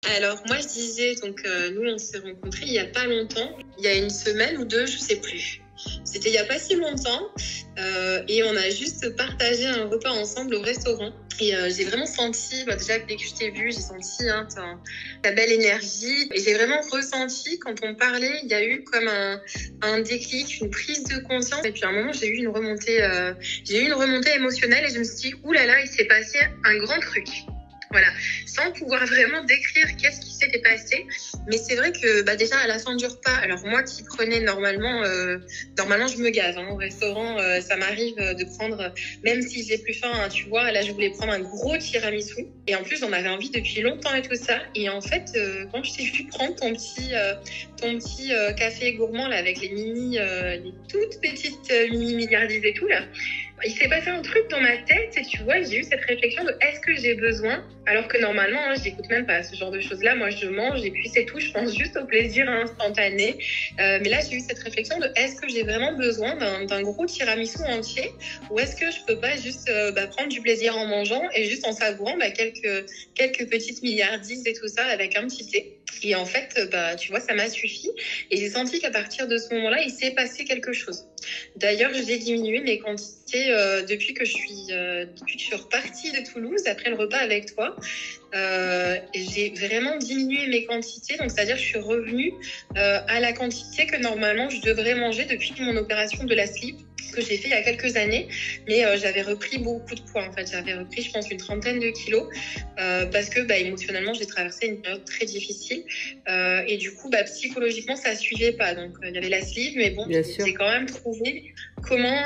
Alors moi je disais, donc nous on s'est rencontrés il y a pas longtemps, il y a une semaine ou deux, je sais plus. C'était il y a pas si longtemps et on a juste partagé un repas ensemble au restaurant. Et j'ai vraiment senti, déjà dès que je t'ai vu, j'ai senti ta belle énergie. Et j'ai vraiment ressenti, quand on parlait, il y a eu comme un déclic, une prise de conscience. Et puis à un moment, j'ai eu une remontée émotionnelle et je me suis dit, oulala, il s'est passé un grand truc. Voilà, sans pouvoir vraiment décrire qu'est-ce qui s'était passé. Mais c'est vrai que déjà à la fin du repas, alors moi qui prenais normalement je me gave au restaurant, ça m'arrive de prendre, même si j'ai plus faim, tu vois, là je voulais prendre un gros tiramisu. Et en plus j'en avais envie depuis longtemps et tout ça. Et en fait, quand je t'ai vu prendre ton petit café gourmand là avec les toutes petites mini milliardises et tout là, il s'est passé un truc dans ma tête et tu vois, j'ai eu cette réflexion de est-ce que j'ai besoin, alors que normalement, je n'écoute même pas ce genre de choses-là. Moi, je mange et puis c'est tout. Je pense juste au plaisir instantané. Mais là, j'ai eu cette réflexion de est-ce que j'ai vraiment besoin d'un gros tiramisu entier ou est-ce que je peux pas juste prendre du plaisir en mangeant et juste en savourant quelques petites milliardises et tout ça avec un petit thé. Et en fait, tu vois, ça m'a suffi. Et j'ai senti qu'à partir de ce moment-là, il s'est passé quelque chose. D'ailleurs, j'ai diminué mes quantités depuis que je suis repartie de Toulouse après le repas avec toi. J'ai vraiment diminué mes quantités. Donc, c'est-à-dire que je suis revenue à la quantité que normalement je devrais manger depuis mon opération de la slip que j'ai fait il y a quelques années, mais j'avais repris beaucoup de poids en fait. J'avais repris, je pense, une trentaine de kilos parce que émotionnellement, j'ai traversé une période très difficile et du coup, psychologiquement, ça suivait pas. Donc, il y avait la sleeve, mais bon, j'ai quand même trouvé comment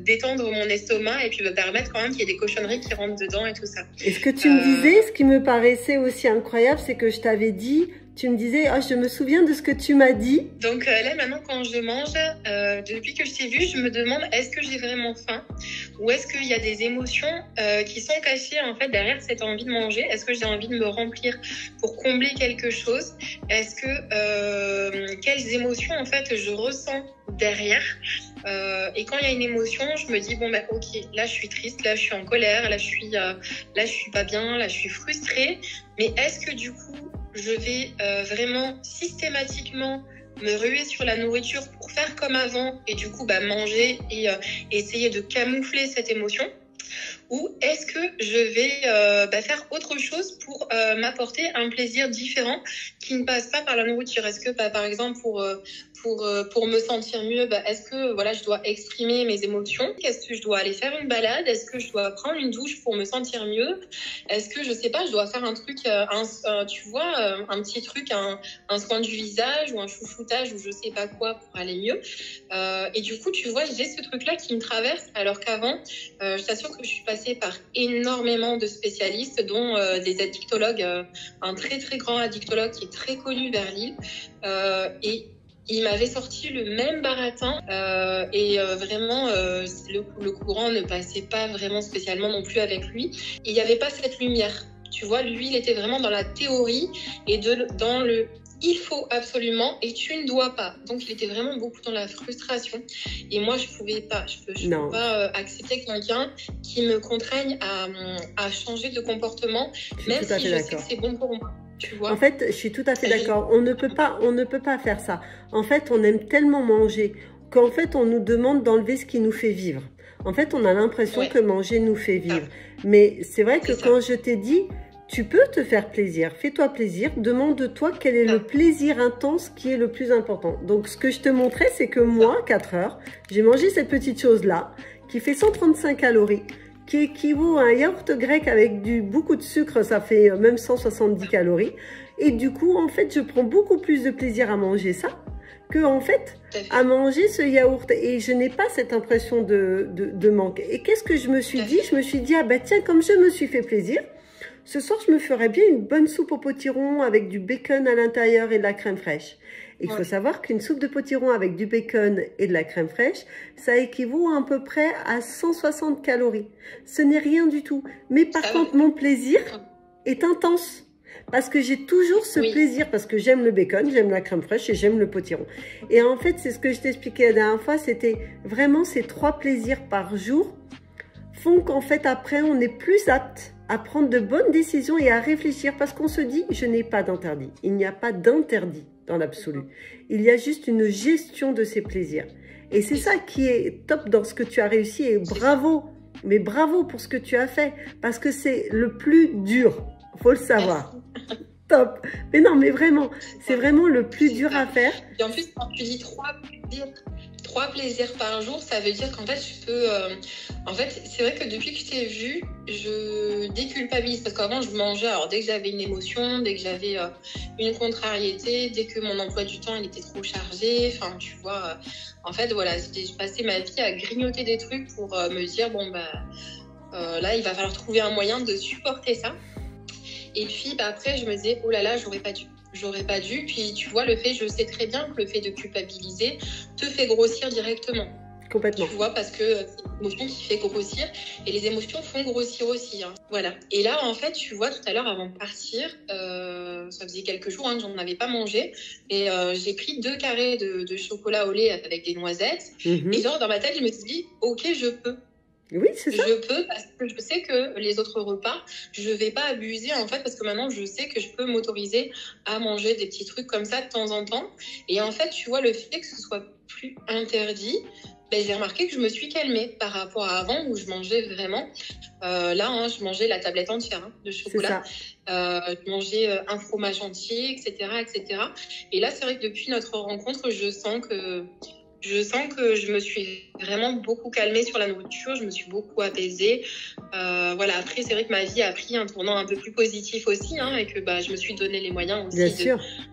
détendre mon estomac et puis permettre quand même qu'il y ait des cochonneries qui rentrent dedans et tout ça. Et ce que tu me disais, ce qui me paraissait aussi incroyable, c'est que je t'avais dit, tu me disais, je me souviens de ce que tu m'as dit. Donc là, maintenant, quand je mange, depuis que je t'ai vu, je me demande, est-ce que j'ai vraiment faim? Ou est-ce qu'il y a des émotions qui sont cachées, en fait, derrière cette envie de manger? Est-ce que j'ai envie de me remplir pour combler quelque chose? Est-ce que, quelles émotions, en fait, je ressens derrière? Et quand il y a une émotion, je me dis, ok, là, je suis triste, là, je suis en colère, là, je suis pas bien, là, je suis frustrée. Mais est-ce que, du coup, je vais vraiment systématiquement me ruer sur la nourriture pour faire comme avant et du coup manger et essayer de camoufler cette émotion? Ou est-ce que je vais faire autre chose pour m'apporter un plaisir différent qui ne passe pas par la nourriture? Est-ce que par exemple pour me sentir mieux, est-ce que je dois exprimer mes émotions? Est-ce que je dois aller faire une balade? Est-ce que je dois prendre une douche pour me sentir mieux? Est-ce que je sais pas, je dois faire un truc, tu vois, un petit truc, un soin du visage ou un chouchoutage ou je sais pas quoi pour aller mieux? Et du coup, tu vois, j'ai ce truc-là qui me traverse alors qu'avant, je t'assure que je suis passée par énormément de spécialistes, dont des addictologues, un très très grand addictologue qui est très connu vers Lille, et il m'avait sorti le même baratin et vraiment le courant ne passait pas vraiment spécialement non plus avec lui. Il n'y avait pas cette lumière, tu vois, lui il était vraiment dans la théorie et dans le il faut absolument et tu ne dois pas. Donc il était vraiment beaucoup dans la frustration et moi je pouvais pas, je peux pas accepter quelqu'un qui me contraigne à changer de comportement, même si je sais que c'est bon pour moi. Tu vois. En fait, je suis tout à fait d'accord. On ne peut pas faire ça. En fait, on aime tellement manger qu'en fait, on nous demande d'enlever ce qui nous fait vivre. En fait, on a l'impression que manger nous fait vivre. Mais c'est vrai que quand je t'ai dit, tu peux te faire plaisir, fais-toi plaisir, demande-toi quel est le plaisir intense qui est le plus important. Donc, ce que je te montrais, c'est que moi, 4 heures, j'ai mangé cette petite chose-là qui fait 135 calories. Qui équivaut à un yaourt grec avec beaucoup de sucre, ça fait même 170 calories. Et du coup, en fait, je prends beaucoup plus de plaisir à manger ça que, en fait, à manger ce yaourt. Et je n'ai pas cette impression de manque. Et qu'est-ce que je me suis dit? Je me suis dit, tiens, comme je me suis fait plaisir, ce soir, je me ferais bien une bonne soupe au potiron avec du bacon à l'intérieur et de la crème fraîche. Il faut savoir qu'une soupe de potiron avec du bacon et de la crème fraîche, ça équivaut à peu près à 160 calories. Ce n'est rien du tout. Mais par contre, mon plaisir est intense. Parce que j'ai toujours ce plaisir, parce que j'aime le bacon, j'aime la crème fraîche et j'aime le potiron. Et en fait, c'est ce que je t'expliquais la dernière fois, c'était vraiment ces 3 plaisirs par jour font qu'en fait, après, on est plus apte à prendre de bonnes décisions et à réfléchir parce qu'on se dit, je n'ai pas d'interdit. Il n'y a pas d'interdit dans l'absolu. Il y a juste une gestion de ses plaisirs. Et c'est ça qui est top dans ce que tu as réussi et bravo, mais bravo pour ce que tu as fait parce que c'est le plus dur, faut le savoir. Top. Mais non, mais vraiment, c'est vraiment le plus dur à faire. Et en plus, quand tu dis 3 plaisirs par jour, ça veut dire qu'en fait, je peux... En fait, c'est vrai que depuis que je t'ai vu, je déculpabilise. Parce qu'avant, je mangeais, alors dès que j'avais une émotion, dès que j'avais une contrariété, dès que mon emploi du temps, il était trop chargé, enfin, tu vois... en fait, voilà, je passais ma vie à grignoter des trucs pour me dire, bon, bah, là, il va falloir trouver un moyen de supporter ça. Et puis, bah, après, je me disais, oh là là, j'aurais pas dû. J'aurais pas dû. Puis, tu vois, je sais très bien que le fait de culpabiliser te fait grossir directement. Complètement. Tu vois, parce que c'est l'émotion qui fait grossir et les émotions font grossir aussi. Hein. Voilà. Et là, en fait, tu vois, tout à l'heure, avant de partir, ça faisait quelques jours que j'en avais pas mangé. Et j'ai pris 2 carrés de chocolat au lait avec des noisettes. Et genre, dans ma tête, je me suis dit, ok, je peux. Oui, c'est ça. Je peux parce que je sais que les autres repas, je vais pas abuser en fait parce que maintenant je sais que je peux m'autoriser à manger des petits trucs comme ça de temps en temps. Et en fait, tu vois, le fait que ce soit plus interdit, ben, j'ai remarqué que je me suis calmée par rapport à avant où je mangeais vraiment. Là, je mangeais la tablette entière de chocolat. Je mangeais un fromage entier, etc., etc. Et là, c'est vrai que depuis notre rencontre, je sens que je me suis vraiment beaucoup calmée sur la nourriture, je me suis beaucoup apaisée. Voilà, après, c'est vrai que ma vie a pris un tournant un peu plus positif aussi, et que bah, je me suis donné les moyens aussi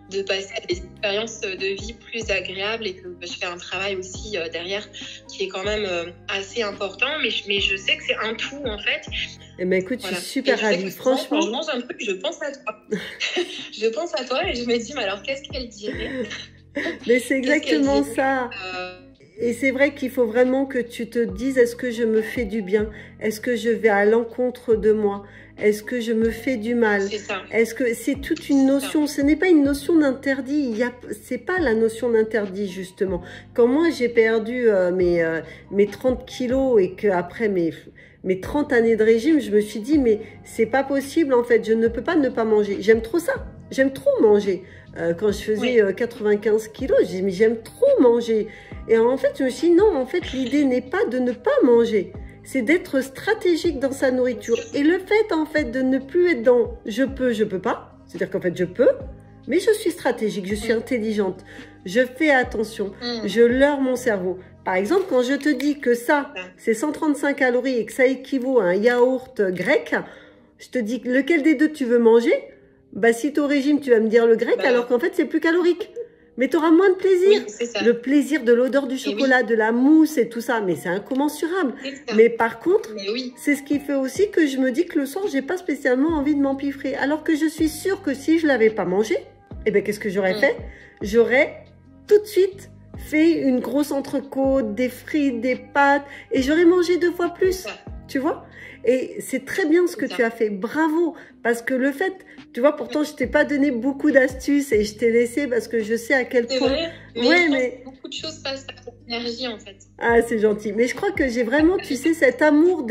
de passer à des expériences de vie plus agréables et que je fais un travail aussi derrière qui est quand même assez important. Mais je sais que c'est un tout, en fait. Eh ben, écoute, je suis super ravie. Franchement, quand je mange un truc, je pense à toi. Je pense à toi et je me dis, mais alors, qu'est-ce qu'elle dirait ? Mais c'est exactement ça. Et c'est vrai qu'il faut vraiment que tu te dises, est-ce que je me fais du bien? Est-ce que je vais à l'encontre de moi? Est-ce que je me fais du mal? Est-ce que c'est toute une notion? Ce n'est pas une notion d'interdit. C'est pas la notion d'interdit justement. Quand moi j'ai perdu mes 30 kilos et que après mes 30 années de régime, je me suis dit mais c'est pas possible en fait. Je ne peux pas ne pas manger. J'aime trop ça. J'aime trop manger. Quand je faisais 95 kilos, je dis mais j'aime trop manger. Et en fait, je me suis dit non, en fait, l'idée n'est pas de ne pas manger. C'est d'être stratégique dans sa nourriture. Et le fait, en fait, de ne plus être dans je peux pas. C'est-à-dire qu'en fait, je peux, mais je suis stratégique, je suis intelligente. Je fais attention. Je leurre mon cerveau. Par exemple, quand je te dis que ça, c'est 135 calories et que ça équivaut à un yaourt grec, je te dis lequel des deux tu veux manger. Bah, si tu es au régime, tu vas me dire le grec, alors qu'en fait, c'est plus calorique. Mais tu auras moins de plaisir. Oui, le plaisir de l'odeur du chocolat, de la mousse et tout ça, mais c'est incommensurable. Mais par contre, c'est ce qui fait aussi que je me dis que le soir, j'ai pas spécialement envie de m'empiffrer. Alors que je suis sûre que si je l'avais pas mangé, eh ben, qu'est-ce que j'aurais fait? J'aurais tout de suite fait une grosse entrecôte, des frites, des pâtes, et j'aurais mangé 2 fois plus. Tu vois? Et c'est très bien ce que tu as fait. Bravo. Parce que le fait, tu vois, pourtant, je t'ai pas donné beaucoup d'astuces et je t'ai laissé parce que je sais à quel point. Vrai, mais beaucoup de choses passent par ton énergie, en fait. Ah, c'est gentil. Mais je crois que j'ai vraiment, tu sais, cet amour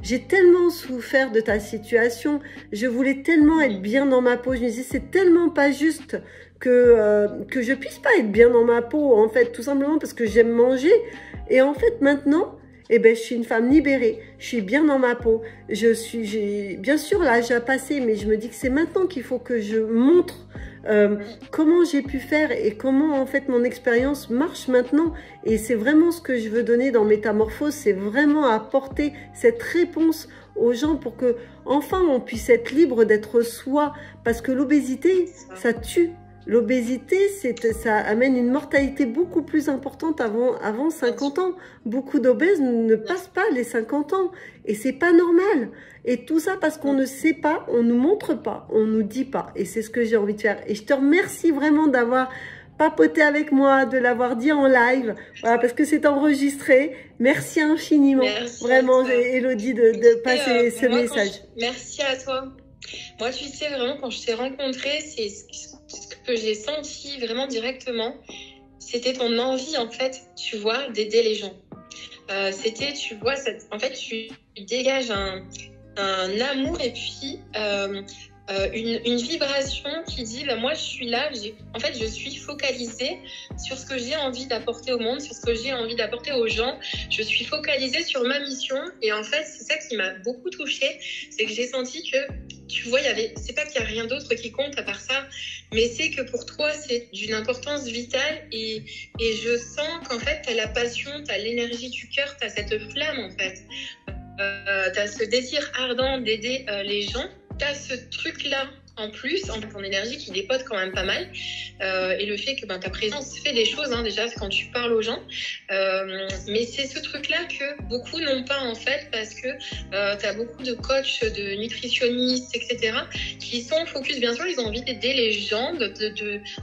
j'ai tellement souffert de ta situation. Je voulais tellement être bien dans ma peau. Je me disais, c'est tellement pas juste que je puisse pas être bien dans ma peau, en fait, tout simplement parce que j'aime manger. Et en fait, maintenant, eh ben, je suis une femme libérée, je suis bien dans ma peau, j'ai bien sûr l'âge à passer, mais je me dis que c'est maintenant qu'il faut que je montre comment j'ai pu faire et comment en fait mon expérience marche maintenant. Et c'est vraiment ce que je veux donner dans Métamorphose, c'est vraiment apporter cette réponse aux gens pour que enfin on puisse être libre d'être soi, parce que l'obésité, ça tue. L'obésité, ça amène une mortalité beaucoup plus importante avant 50 ans. Beaucoup d'obèses ne passent pas les 50 ans. Et c'est pas normal. Et tout ça parce qu'on ne sait pas, on nous montre pas, on nous dit pas. Et c'est ce que j'ai envie de faire. Et je te remercie vraiment d'avoir papoté avec moi, de l'avoir dit en live. Voilà, parce que c'est enregistré. Merci infiniment. Vraiment, Élodie, de passer ce message. Merci à toi. Moi, tu sais, vraiment, quand je t'ai rencontrée, c'est ce que j'ai senti vraiment directement. C'était ton envie, en fait, tu vois, d'aider les gens. C'était, tu vois, en fait, tu dégages un amour et puis une vibration qui dit bah, moi je suis là, en fait je suis focalisée sur ce que j'ai envie d'apporter au monde, sur ce que j'ai envie d'apporter aux gens, je suis focalisée sur ma mission et en fait c'est ça qui m'a beaucoup touchée, c'est que j'ai senti que tu vois, c'est pas qu'il n'y a rien d'autre qui compte à part ça, mais c'est que pour toi c'est d'une importance vitale et je sens qu'en fait tu as la passion, tu as l'énergie du cœur, tu as cette flamme en fait, tu as ce désir ardent d'aider les gens. Tu as ce truc-là en plus, en ton énergie qui dépote quand même pas mal. Et le fait que ta présence fait des choses, hein, déjà, quand tu parles aux gens. Mais c'est ce truc-là que beaucoup n'ont pas, en fait, parce que tu as beaucoup de coachs, de nutritionnistes, etc., qui sont focus, bien sûr, ils ont envie d'aider les gens.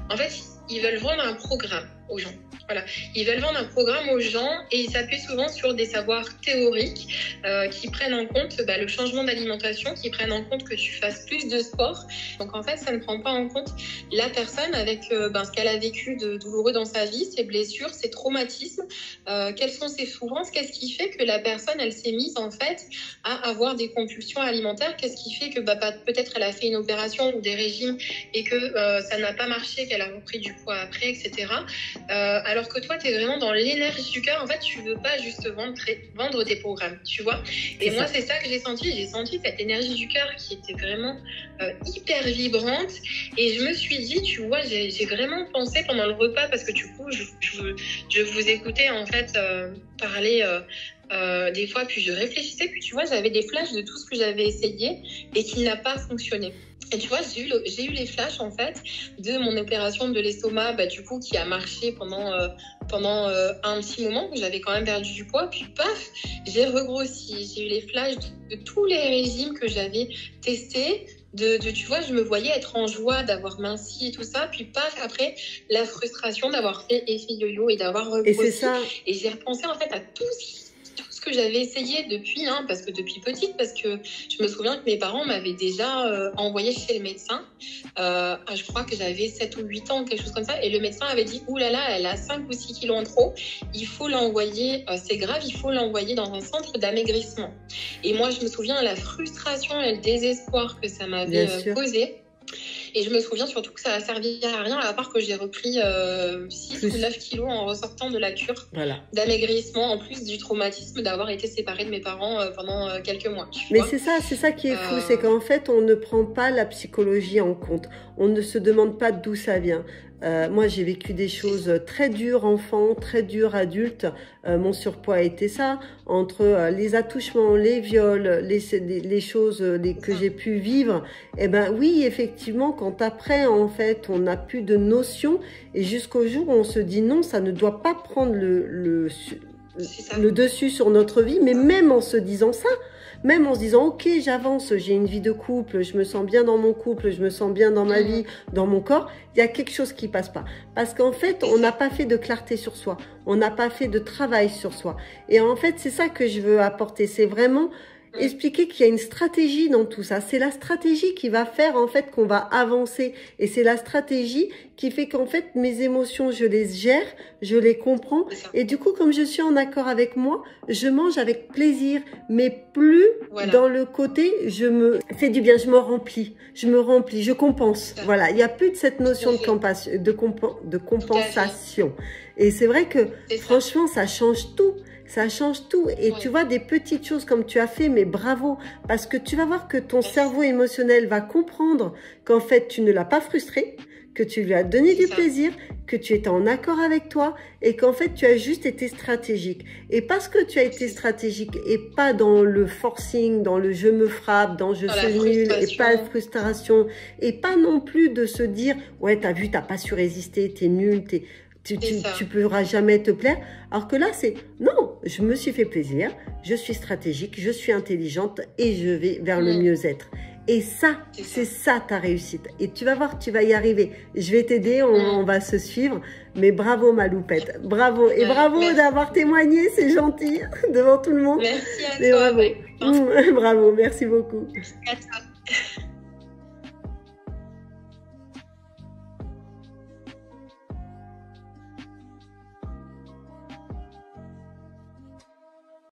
En fait, ils veulent vendre un programme aux gens. Voilà. Ils veulent vendre un programme aux gens et ils s'appuient souvent sur des savoirs théoriques qui prennent en compte le changement d'alimentation, qui prennent en compte que tu fasses plus de sport. Donc en fait, ça ne prend pas en compte la personne avec ce qu'elle a vécu de douloureux dans sa vie, ses blessures, ses traumatismes, quelles sont ses souffrances, qu'est-ce qui fait que la personne, elle s'est mise en fait à avoir des compulsions alimentaires, qu'est-ce qui fait que peut-être elle a fait une opération ou des régimes et que ça n'a pas marché, qu'elle a repris du poids après, etc. Alors que toi, tu es vraiment dans l'énergie du cœur. En fait, tu veux pas juste vendre tes programmes, tu vois. Et moi, c'est ça que j'ai senti. J'ai senti cette énergie du cœur qui était vraiment hyper vibrante. Et je me suis dit, tu vois, j'ai vraiment pensé pendant le repas, parce que du coup, je vous écoutais en fait parler des fois, puis je réfléchissais, puis tu vois, j'avais des flashs de tout ce que j'avais essayé et qui n'a pas fonctionné. Et tu vois, j'ai eu les flashs en fait de mon opération de l'estomac, du coup, qui a marché pendant un petit moment où j'avais quand même perdu du poids. Puis paf, j'ai regrossi. J'ai eu les flashs de tous les régimes que j'avais testés. Tu vois, je me voyais être en joie d'avoir minci et tout ça. Puis paf, après, la frustration d'avoir fait effet yo-yo et d'avoir regrossi. Et c'est ça. Et j'ai repensé en fait à tout ce que j'avais essayé depuis, parce que depuis petite, parce que je me souviens que mes parents m'avaient déjà envoyé chez le médecin. Je crois que j'avais 7 ou 8 ans, quelque chose comme ça. Et le médecin avait dit, oulala, elle a 5 ou 6 kilos en trop. Il faut l'envoyer, c'est grave, il faut l'envoyer dans un centre d'amaigrissement. Et moi, je me souviens la frustration et le désespoir que ça m'avait causé. Et je me souviens surtout que ça a servi à rien, à part que j'ai repris 6 ou 9 kilos en ressortant de la cure d'amaigrissement, en plus du traumatisme d'avoir été séparée de mes parents pendant quelques mois. Mais c'est ça qui est fou, c'est qu'en fait, on ne prend pas la psychologie en compte. On ne se demande pas d'où ça vient. Moi, j'ai vécu des choses très dures enfant, très dures adulte. Mon surpoids a été ça, entre les attouchements, les viols, les choses que j'ai pu vivre. Eh ben oui, effectivement, quand après, en fait, on n'a plus de notion et jusqu'au jour où on se dit non, ça ne doit pas prendre le dessus sur notre vie, mais même en se disant ça, même en se disant, ok, j'avance, j'ai une vie de couple, je me sens bien dans mon couple, je me sens bien dans ma vie, dans mon corps, il y a quelque chose qui passe pas. Parce qu'en fait, on n'a pas fait de clarté sur soi, on n'a pas fait de travail sur soi. Et en fait, c'est ça que je veux apporter, c'est vraiment expliquer qu'il y a une stratégie dans tout ça. C'est la stratégie qui va faire en fait qu'on va avancer. Et c'est la stratégie qui fait qu'en fait mes émotions, je les gère, je les comprends. Et du coup, comme je suis en accord avec moi, je mange avec plaisir, mais plus dans le côté je me fais du bien, je me remplis, je compense. Voilà, il n'y a plus de cette notion de compensation. Et c'est vrai que franchement, ça change tout. Ça change tout. Et tu vois, des petites choses comme tu as fait, mais bravo. Parce que tu vas voir que ton cerveau émotionnel va comprendre qu'en fait, tu ne l'as pas frustré, que tu lui as donné du plaisir, que tu étais en accord avec toi et qu'en fait, tu as juste été stratégique. Et parce que tu as été stratégique et pas dans le forcing, dans le je me frappe, dans je suis nul et pas de frustration et pas non plus de se dire, ouais, t'as vu, t'as pas su résister, t'es nul, tu pourras jamais te plaire. Alors que là, c'est non, je me suis fait plaisir, je suis stratégique, je suis intelligente et je vais vers le mieux-être. Et ça, c'est ça ta réussite. Et tu vas voir, tu vas y arriver. Je vais t'aider, on va se suivre. Mais bravo ma loupette, bravo. Et bravo d'avoir témoigné, c'est gentil, devant tout le monde. Merci à toi. Bravo. Bravo, merci beaucoup. À toi.